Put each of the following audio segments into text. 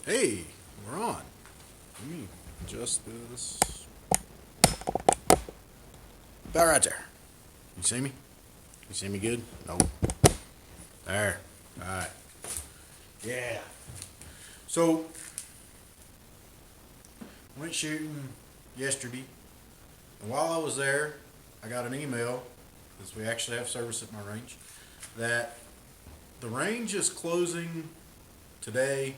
Hey, we're on. Let me adjust this. About right there. You see me? You see me good? Nope. There. Alright. Yeah. So, went shooting yesterday. And while I was there, I got an email, because we actually have service at my range, that the range is closing today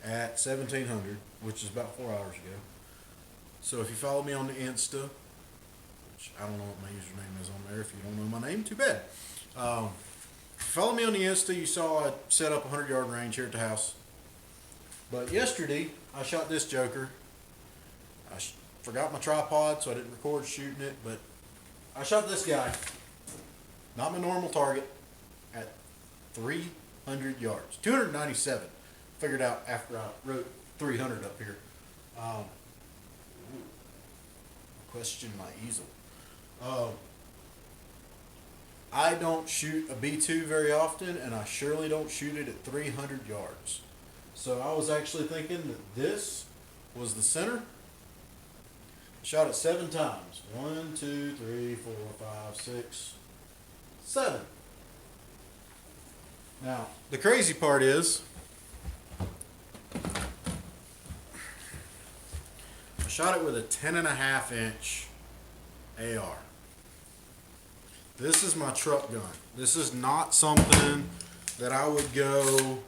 at 1700, which is about 4 hours ago. So if you follow me on the Insta, which I don't know what my username is on there. If you don't know my name, too bad. If you follow me on the Insta, you saw I set up a 100-yard range here at the house. But yesterday, I shot this joker. Forgot my tripod, so I didn't record shooting it. But I shot this guy, not my normal target, at 300 yards. 297. Figured out after I wrote 300 up here. Question my easel. I don't shoot a B2 very often, and I surely don't shoot it at 300 yards. So I was actually thinking that this was the center. Shot it 7 times. 1, 2, 3, 4, 5, 6, 7. Now, the crazy part is, I shot it with a 10.5-inch AR. This is my truck gun. This is not something that I would go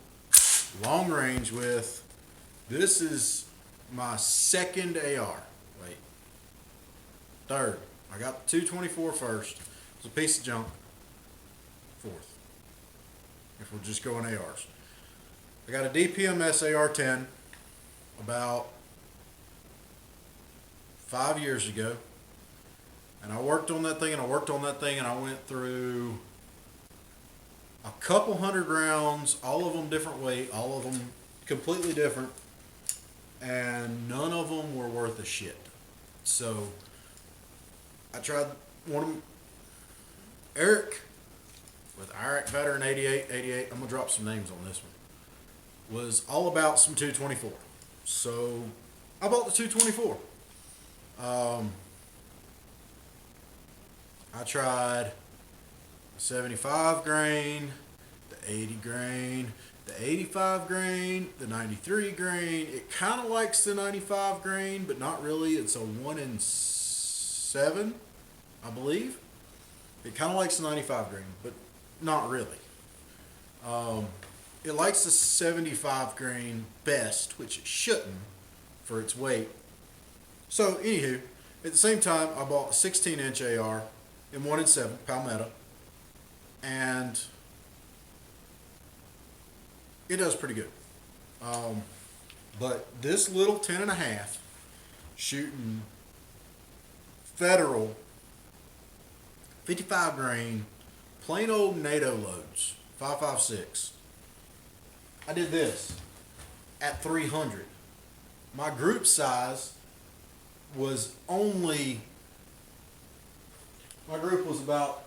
long range with. This is my second AR. Wait. Third. I got the 224 first. It's a piece of junk. Fourth. If we're just going ARs. I got a DPMS AR-10 about 5 years ago. And I worked on that thing, and I worked on that thing, and I went through a couple hundred rounds, all of them different weight, all of them completely different, and none of them were worth a shit. So I tried one of them. Eric with Iraq Veteran 88, I'm going to drop some names on this one, was all about some 224. So I bought the 224. I tried the 75 grain, the 80 grain, the 85 grain, the 93 grain. It kind of likes the 95 grain, but not really. It's a 1 in 7, I believe. It kind of likes the 95 grain, but not really. It likes the 75 grain best, which it shouldn't for its weight. So, anywho, at the same time, I bought a 16-inch AR in 1 in 7, Palmetto, and it does pretty good. But this little 10.5 shooting federal 55 grain plain old NATO loads 5.56. I did this at 300. My group size was only, my group was about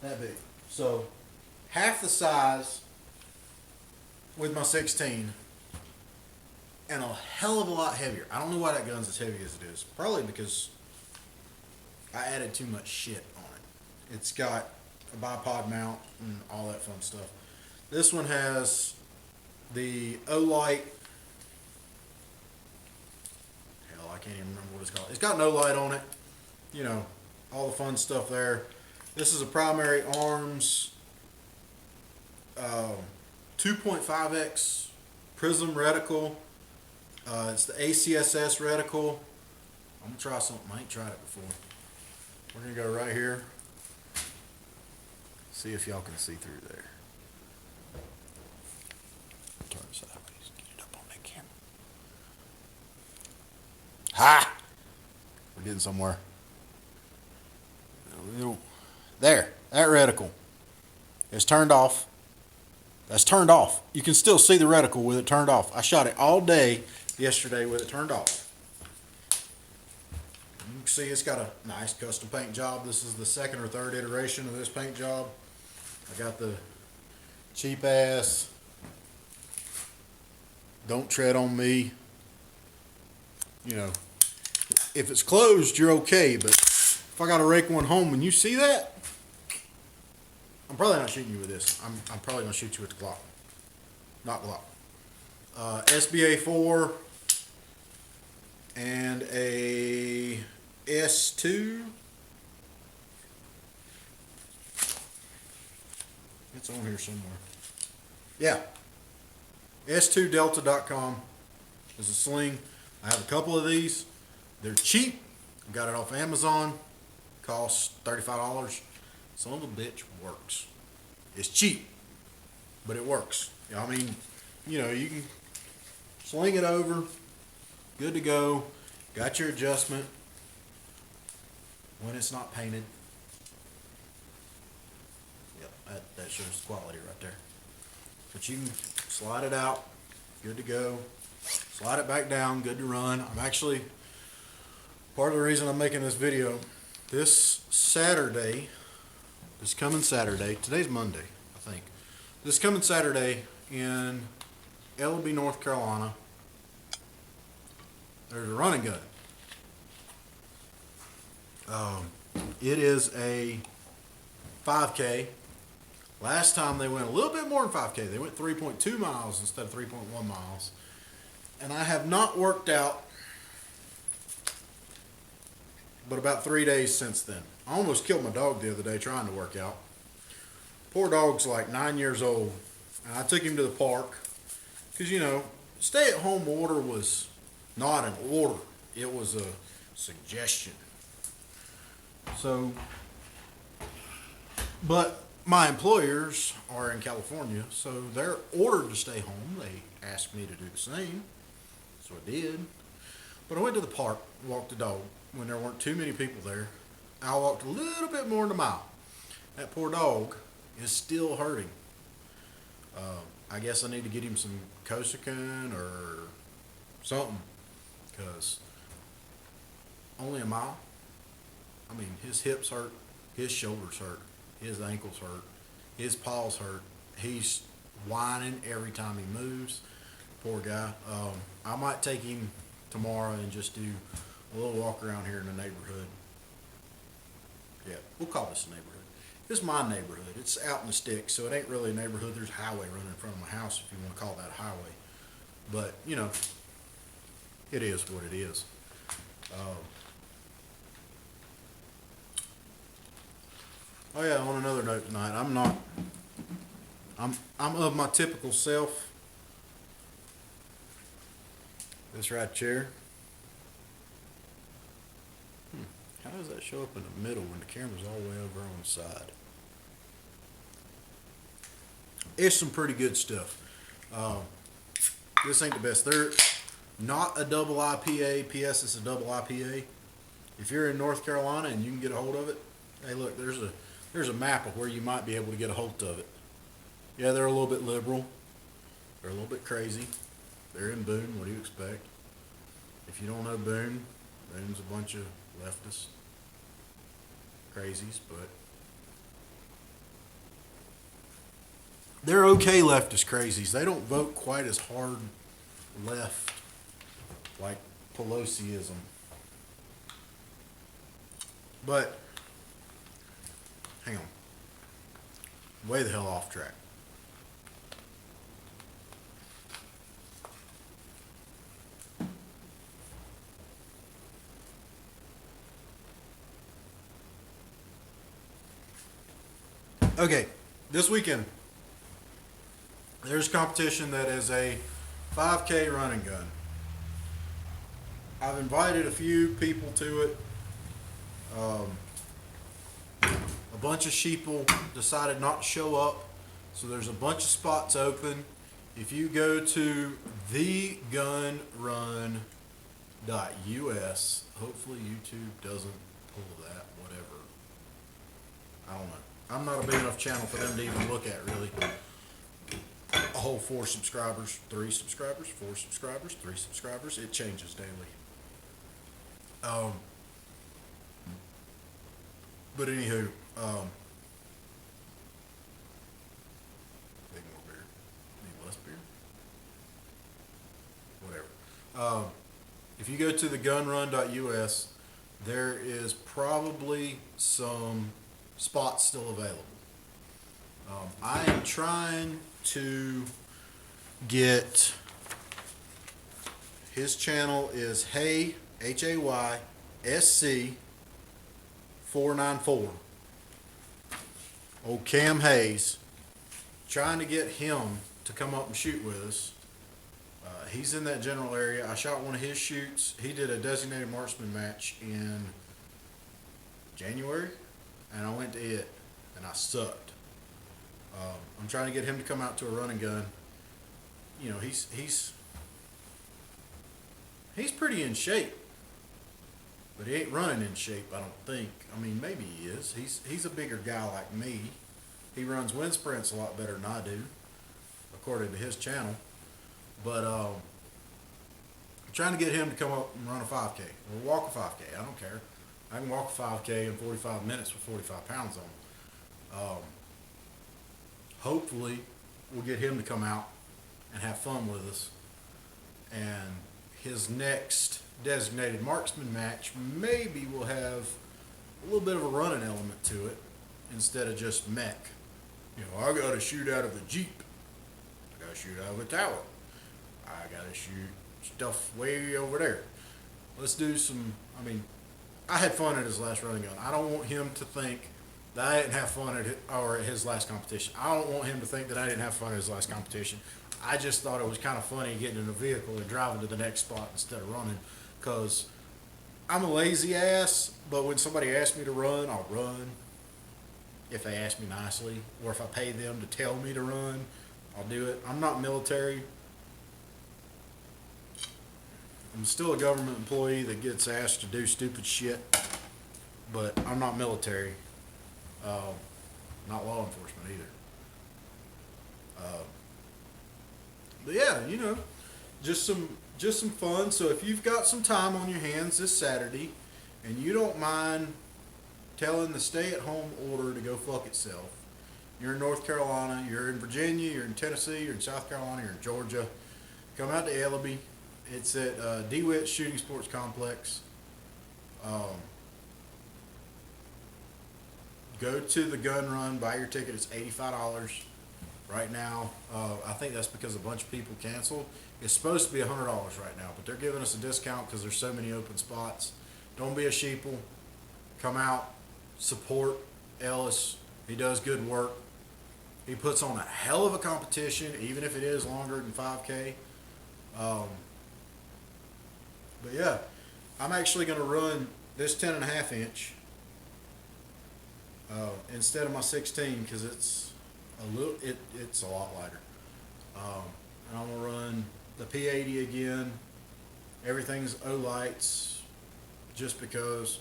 that big. So half the size with my 16 and a hell of a lot heavier. I don't know why that gun's as heavy as it is. Probably because I added too much shit on it. It's got a bipod mount and all that fun stuff. This one has the Olight. Hell, I can't even remember what it's called. It's got no light on it. You know, all the fun stuff there. This is a Primary Arms 2.5x Prism reticle. It's the ACSS reticle. I'm going to try something. I ain't tried it before. We're going to go right here. See if y'all can see through there. Turn sideways. Get it up on that camera. Ha! We're getting somewhere. There. That reticle is turned off. That's turned off. You can still see the reticle with it turned off. I shot it all day yesterday with it turned off. You can see it's got a nice custom paint job. This is the second or third iteration of this paint job. I got the cheap ass Don't tread on me. You know, if it's closed, you're okay, but if I gotta rake one home and you see that, I'm probably not shooting you with this. I'm probably gonna shoot you with the Glock. Not Glock. SBA 4 and a S2. It's on here somewhere. Yeah. S2delta.com is a sling. I have a couple of these. They're cheap. I got it off Amazon. Costs $35. Son of a bitch works. It's cheap, but it works. I mean, you know, you can sling it over. Good to go. Got your adjustment when it's not painted. Yep, that shows the quality right there. But you can slide it out. Good to go. Slide it back down. Good to run. I'm actually, part of the reason I'm making this video, this coming Saturday, today's Monday, I think. This coming Saturday in Ellaby, North Carolina, there's a running gun. It is a 5K. Last time they went a little bit more than 5K. They went 3.2 miles instead of 3.1 miles. And I have not worked out but about 3 days since then. I almost killed my dog the other day trying to work out. Poor dog's like 9 years old. And I took him to the park because, you know, stay-at-home order was not an order. It was a suggestion. So, but my employers are in California, so they're ordered to stay home. They asked me to do the same, so I did. But I went to the park, walked the dog when there weren't too many people there. I walked a little bit more than a mile. That poor dog is still hurting. I guess I need to get him some Cosequin or something, because only a mile. I mean, his hips hurt, his shoulders hurt, his ankles hurt, his paws hurt. He's whining every time he moves. Poor guy. I might take him tomorrow and just do a little walk around here in the neighborhood. Yeah, we'll call this a neighborhood. This is my neighborhood. It's out in the sticks, so it ain't really a neighborhood. There's a highway running in front of my house, if you want to call that a highway. But, you know, it is what it is. Oh yeah, on another note tonight, I'm of my typical self. This right chair. How does that show up in the middle when the camera's all the way over on the side? It's some pretty good stuff. This ain't the best. They're not a double IPA. PS, it's a double IPA. If you're in North Carolina and you can get a hold of it, hey, look, there's a map of where you might be able to get a hold of it. Yeah, they're a little bit liberal. They're a little bit crazy. They're in Boone. What do you expect? If you don't know Boone, Boone's a bunch of leftists, crazies, but they're okay leftist crazies. They don't vote quite as hard left like Pelosiism. But hang on, way the hell off track. Okay, this weekend there's a competition that is a 5K running gun. I've invited a few people to it. A bunch of sheeple decided not to show up, so there's a bunch of spots open. If you go to thegunrun.us, hopefully YouTube doesn't pull that, whatever. I don't know. I'm not a big enough channel for them to even look at, really. A whole 4 subscribers, 3 subscribers, 4 subscribers, 3 subscribers. It changes daily. But anywho, need more beer? Need less beer? If you go to the gunrun.us, there is probably some spots still available. I am trying to get, his channel is Hay, HAYSC 494. Old Cam Hayes. Trying to get him to come up and shoot with us. He's in that general area. I shot one of his shoots. He did a designated marksman match in January, and I went to it, and I sucked. I'm trying to get him to come out to a run and gun. You know, he's pretty in shape, but he ain't running in shape, I don't think. I mean, maybe he is. He's a bigger guy like me. He runs wind sprints a lot better than I do, according to his channel. But I'm trying to get him to come up and run a 5K or walk a 5K. I don't care. I can walk a 5K in 45 minutes with 45 pounds on. Hopefully, we'll get him to come out and have fun with us. And his next designated marksman match maybe will have a little bit of a running element to it instead of just mech. You know, I gotta shoot out of a Jeep. I gotta shoot out of a tower. I gotta shoot stuff way over there. Let's do some, I mean, I had fun at his last running gun. I don't want him to think that I didn't have fun at his last competition. I don't want him to think that I didn't have fun at his last competition. I just thought it was kind of funny getting in a vehicle and driving to the next spot instead of running, because I'm a lazy ass, but when somebody asks me to run, I'll run. If they ask me nicely, or if I pay them to tell me to run, I'll do it. I'm not military. I'm still a government employee that gets asked to do stupid shit, but I'm not military. Not law enforcement either. But yeah, you know, just some fun. So if you've got some time on your hands this Saturday, and you don't mind telling the stay-at-home order to go fuck itself, you're in North Carolina, you're in Virginia, you're in Tennessee, you're in South Carolina, you're in Georgia, come out to Ellaby. It's at DeWitt Shooting Sports Complex. Go to the gun run, buy your ticket. It's $85 right now. I think that's because a bunch of people canceled. It's supposed to be $100 right now, but they're giving us a discount because there's so many open spots. Don't be a sheeple. Come out, support Ellis. He does good work. He puts on a hell of a competition, even if it is longer than 5K. But yeah, I'm actually going to run this 10.5 inch instead of my 16 because it's it's a lot lighter. And I'm going to run the P80 again. Everything's Olights, just because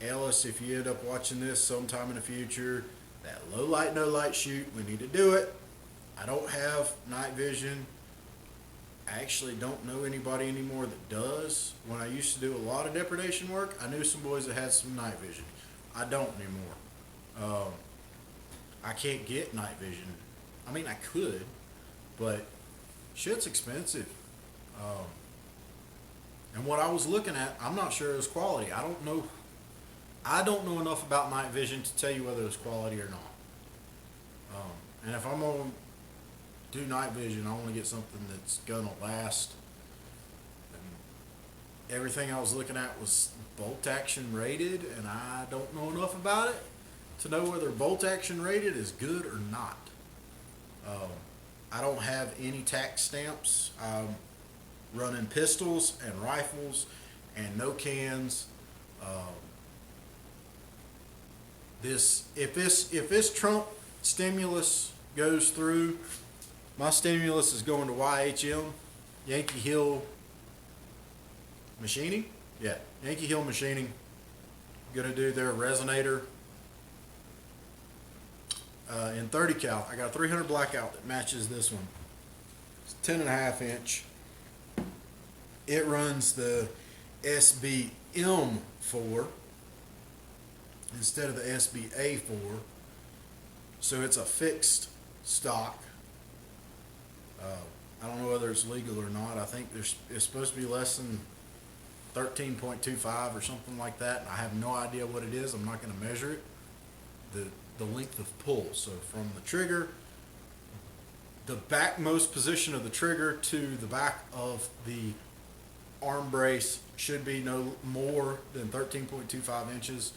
Ellis, if you end up watching this sometime in the future, that low light, no light shoot, we need to do it. I don't have night vision. I actually don't know anybody anymore that does. When I used to do a lot of depredation work, I knew some boys that had some night vision. I don't anymore. I can't get night vision. I mean, I could, but shit's expensive. And what I was looking at, I'm not sure it was quality. I don't know enough about night vision to tell you whether it's quality or not. And if I'm going to do night vision, I want to get something that's going to last. And everything I was looking at was bolt action rated, and I don't know enough about it to know whether bolt action rated is good or not. I don't have any tax stamps. I'm running pistols and rifles and no cans. If this Trump stimulus goes through, my stimulus is going to YHM, Yankee Hill Machining. Yeah, Yankee Hill Machining. Gonna do their resonator in 30 cal. I got a 300 blackout that matches this one. It's 10.5 inch. It runs the SBM4 instead of the SBA4, so it's a fixed stock. I don't know whether it's legal or not. I think it's supposed to be less than 13.25 or something like that. I have no idea what it is. I'm not going to measure it. The length of pull. So from the trigger, the backmost position of the trigger to the back of the arm brace should be no more than 13.25 inches.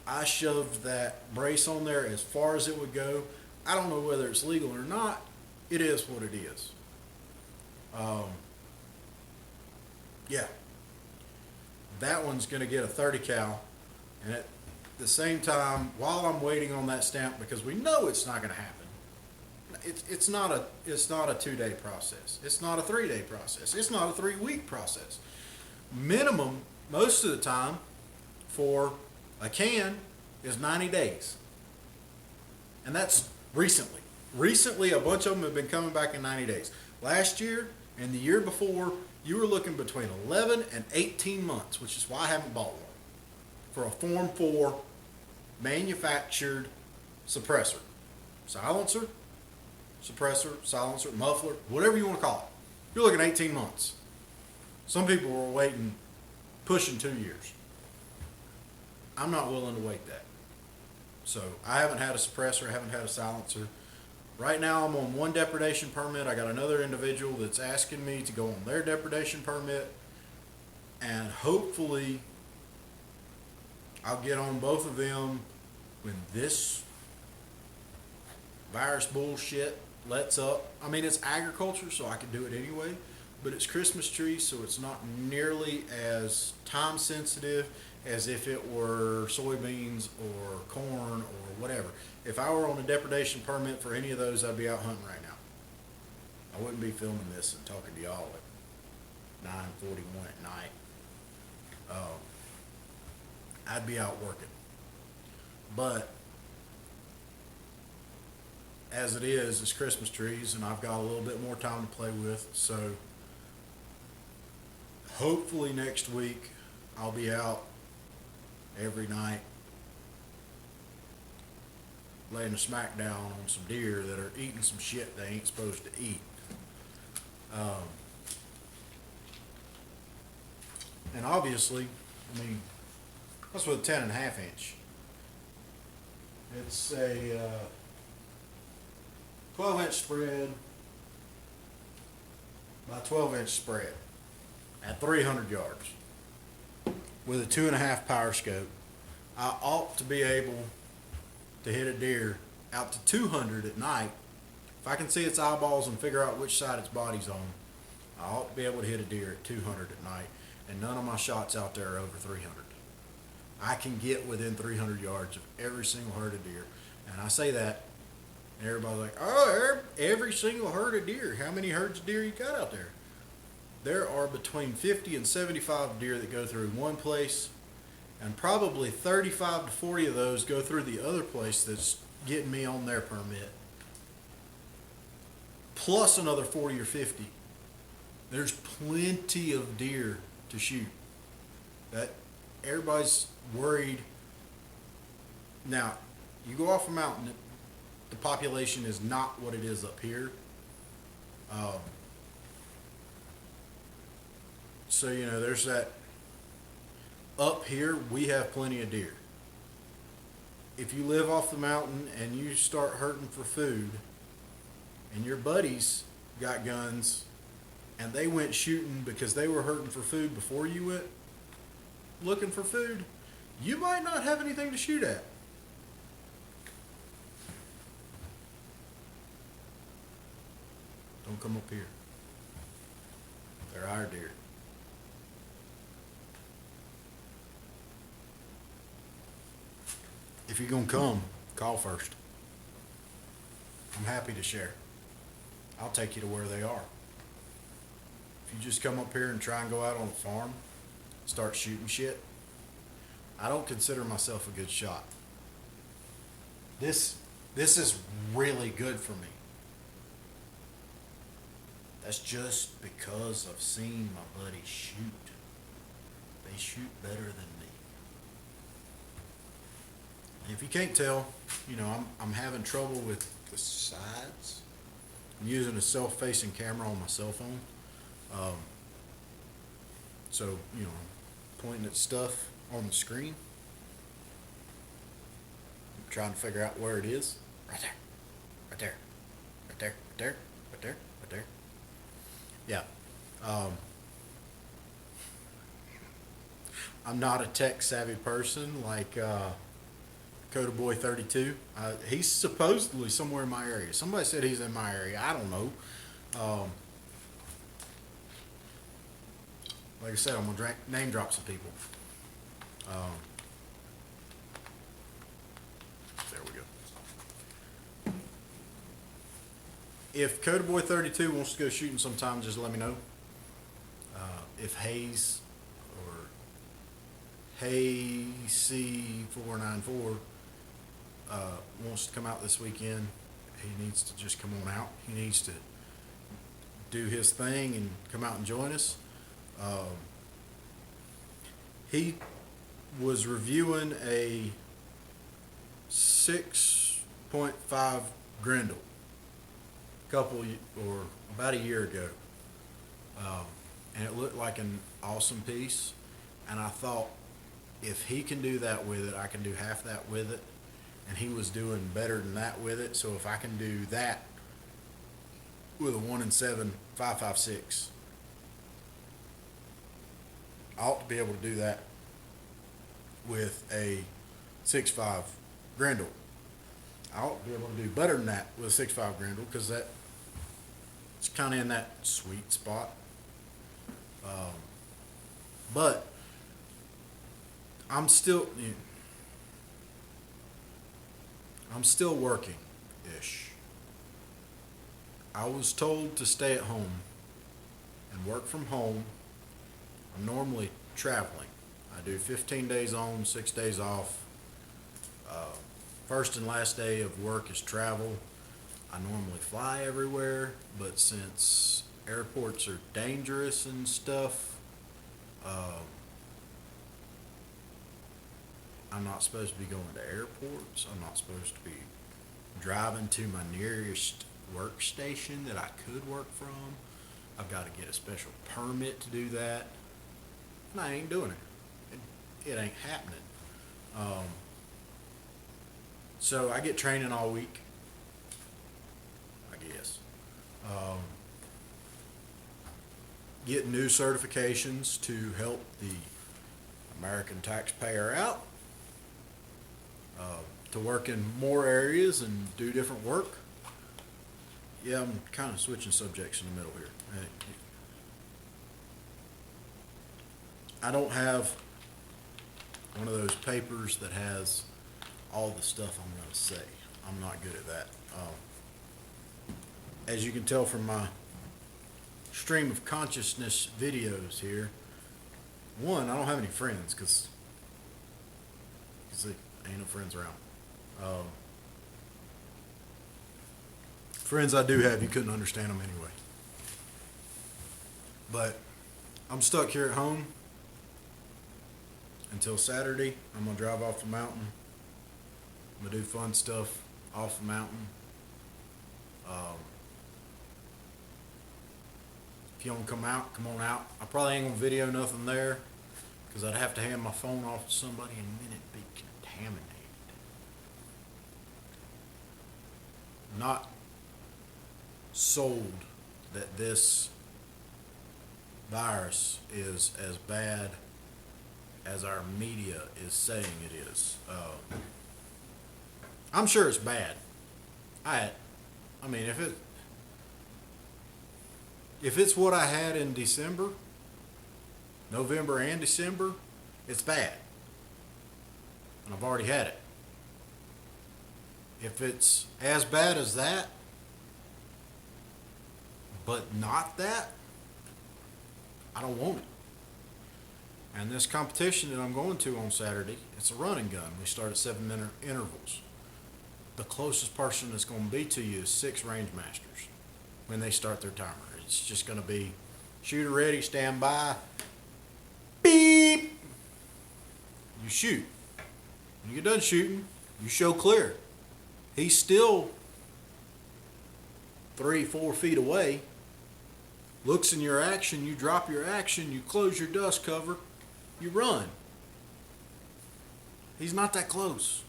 I shoved that brace on there as far as it would go. I don't know whether it's legal or not. It is what it is. Yeah. That one's going to get a 30 cal. And at the same time, while I'm waiting on that stamp, because we know it's not going to happen, it's not a 2-day process. It's not a 3-day process. It's not a 3-week process. Minimum, most of the time, for a can is 90 days. And that's recently. Recently, a bunch of them have been coming back in 90 days. Last year and the year before, you were looking between 11 and 18 months, which is why I haven't bought one, for a Form 4 manufactured suppressor. Silencer, suppressor, silencer, muffler, whatever you want to call it. You're looking at 18 months. Some people were waiting, pushing 2 years. I'm not willing to wait that. So I haven't had a suppressor, I haven't had a silencer. Right now I'm on one depredation permit. I got another individual that's asking me to go on their depredation permit. And hopefully I'll get on both of them when this virus bullshit lets up. I mean, it's agriculture, so I can do it anyway. But it's Christmas trees, so it's not nearly as time sensitive as if it were soybeans or corn or whatever. If I were on a depredation permit for any of those, I'd be out hunting right now. I wouldn't be filming this and talking to y'all at 9:41 at night. I'd be out working. But as it is, it's Christmas trees, and I've got a little bit more time to play with. So hopefully next week I'll be out every night laying a smack down on some deer that are eating some shit they ain't supposed to eat. And obviously, I mean, that's with a 10.5 inch. It's a 12-inch spread by 12-inch spread at 300 yards with a 2.5 power scope. I ought to be able to hit a deer out to 200 at night. If I can see its eyeballs and figure out which side its body's on, I ought to be able to hit a deer at 200 at night, and none of my shots out there are over 300. I can get within 300 yards of every single herd of deer, and I say that, and everybody's like, oh, every single herd of deer. How many herds of deer you got out there? There are between 50 and 75 deer that go through one place, and probably 35 to 40 of those go through the other place that's getting me on their permit, plus another 40 or 50. There's plenty of deer to shoot. That everybody's worried. Now, you go off a mountain, the population is not what it is up here. So, you know, there's that. Up here, we have plenty of deer. If you live off the mountain and you start hurting for food, and your buddies got guns, and they went shooting because they were hurting for food before you went looking for food, you might not have anything to shoot at. Don't come up here. They're our deer. If you're going to come, call first. I'm happy to share. I'll take you to where they are. If you just come up here and try and go out on a farm, start shooting shit, I don't consider myself a good shot. This is really good for me. That's just because I've seen my buddies shoot. They shoot better than me. And if you can't tell, you know, I'm having trouble with the sides. I'm using a self-facing camera on my cell phone. Um, so, pointing at stuff on the screen. I'm trying to figure out where it is. Right there. Right there. Right there. Right there. Right there. Right there. Yeah. I'm not a tech savvy person like Coda Boy 32. He's supposedly somewhere in my area. Somebody said he's in my area. I don't know. Um, like I said, I'm gonna name drop some people. Um, there we go. If Coda Boy 32 wants to go shooting sometime, just let me know. If Hayes or Hey C494 wants to come out this weekend, he needs to just come on out. He needs to do his thing and come out and join us. He was reviewing a 6.5 Grendel or about a year ago, and it looked like an awesome piece. And I thought, if he can do that with it, I can do half that with it. And he was doing better than that with it. So if I can do that with a 1-in-7 5.56, I ought to be able to do that with a 6.5 Grendel. I ought to be able to do better than that with a 6.5 Grendel, because it's kind of in that sweet spot. But I'm still working ish. I was told to stay at home and work from home. I'm normally traveling. I do 15 days on, 6 days off. First and last day of work is travel. I normally fly everywhere, but since airports are dangerous and stuff, I'm not supposed to be going to airports. I'm not supposed to be driving to my nearest workstation that I could work from. I've got to get a special permit to do that. And I ain't doing it. It ain't happening. So I get training all week, I guess. Get new certifications to help the American taxpayer out, to work in more areas and do different work. Yeah, I'm kind of switching subjects in the middle here. I don't have one of those papers that has all the stuff I'm going to say. I'm not good at that. As you can tell from my stream of consciousness videos here, one, I don't have any friends because ain't no friends around. Friends I do have, you couldn't understand them anyway. But I'm stuck here at home until Saturday. I'm going to drive off the mountain. I'm going to do fun stuff off the mountain. If you want to come out, come on out. I probably ain't going to video nothing there because I'd have to hand my phone off to somebody and then it'd be contaminated. Not sold that this virus is as bad as our media is saying it is. I'm sure it's bad. I mean, if it's what I had in December, November and December, it's bad. And I've already had it. If it's as bad as that, but not that, I don't want it. And this competition that I'm going to on Saturday, it's a run and gun. We start at 7-minute intervals. The closest person that's going to be to you is 6 range masters when they start their timer. It's just going to be shooter ready, stand by, beep. You shoot. When you get done shooting, you show clear. He's still 3, 4 feet away, looks in your action, you drop your action, you close your dust cover, you run. He's not that close.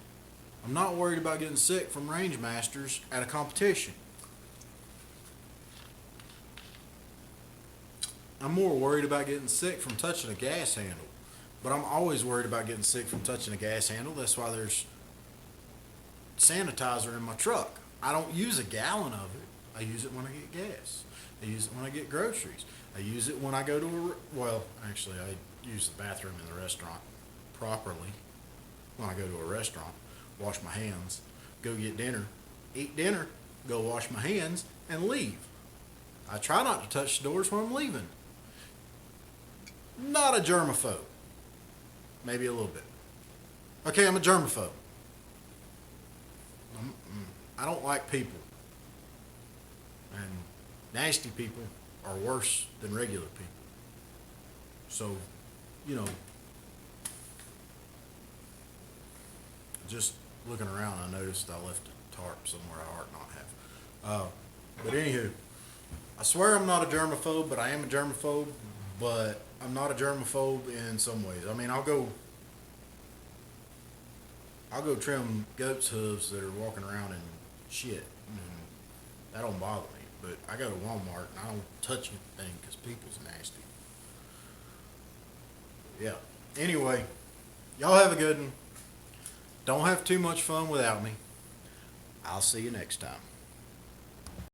I'm not worried about getting sick from range masters at a competition. I'm more worried about getting sick from touching a gas handle. But I'm always worried about getting sick from touching a gas handle. That's why there's sanitizer in my truck. I don't use a gallon of it. I use it when I get gas. I use it when I get groceries. I use it when I go to actually I use the bathroom in the restaurant properly. When I go to a restaurant, wash my hands, go get dinner, eat dinner, go wash my hands, and leave. I try not to touch the doors when I'm leaving. Not a germaphobe. Maybe a little bit. Okay, I'm a germaphobe. I don't like people. And nasty people are worse than regular people. So, you know, just looking around, I noticed I left a tarp somewhere I ought not have. But anywho, I swear I'm not a germaphobe, but I am a germaphobe. But I'm not a germaphobe in some ways. I mean, I'll go trim goats' hooves that are walking around in shit. And that don't bother me. But I go to Walmart and I don't touch anything because people's nasty. Yeah. Anyway, y'all have a good one. Don't have too much fun without me. I'll see you next time.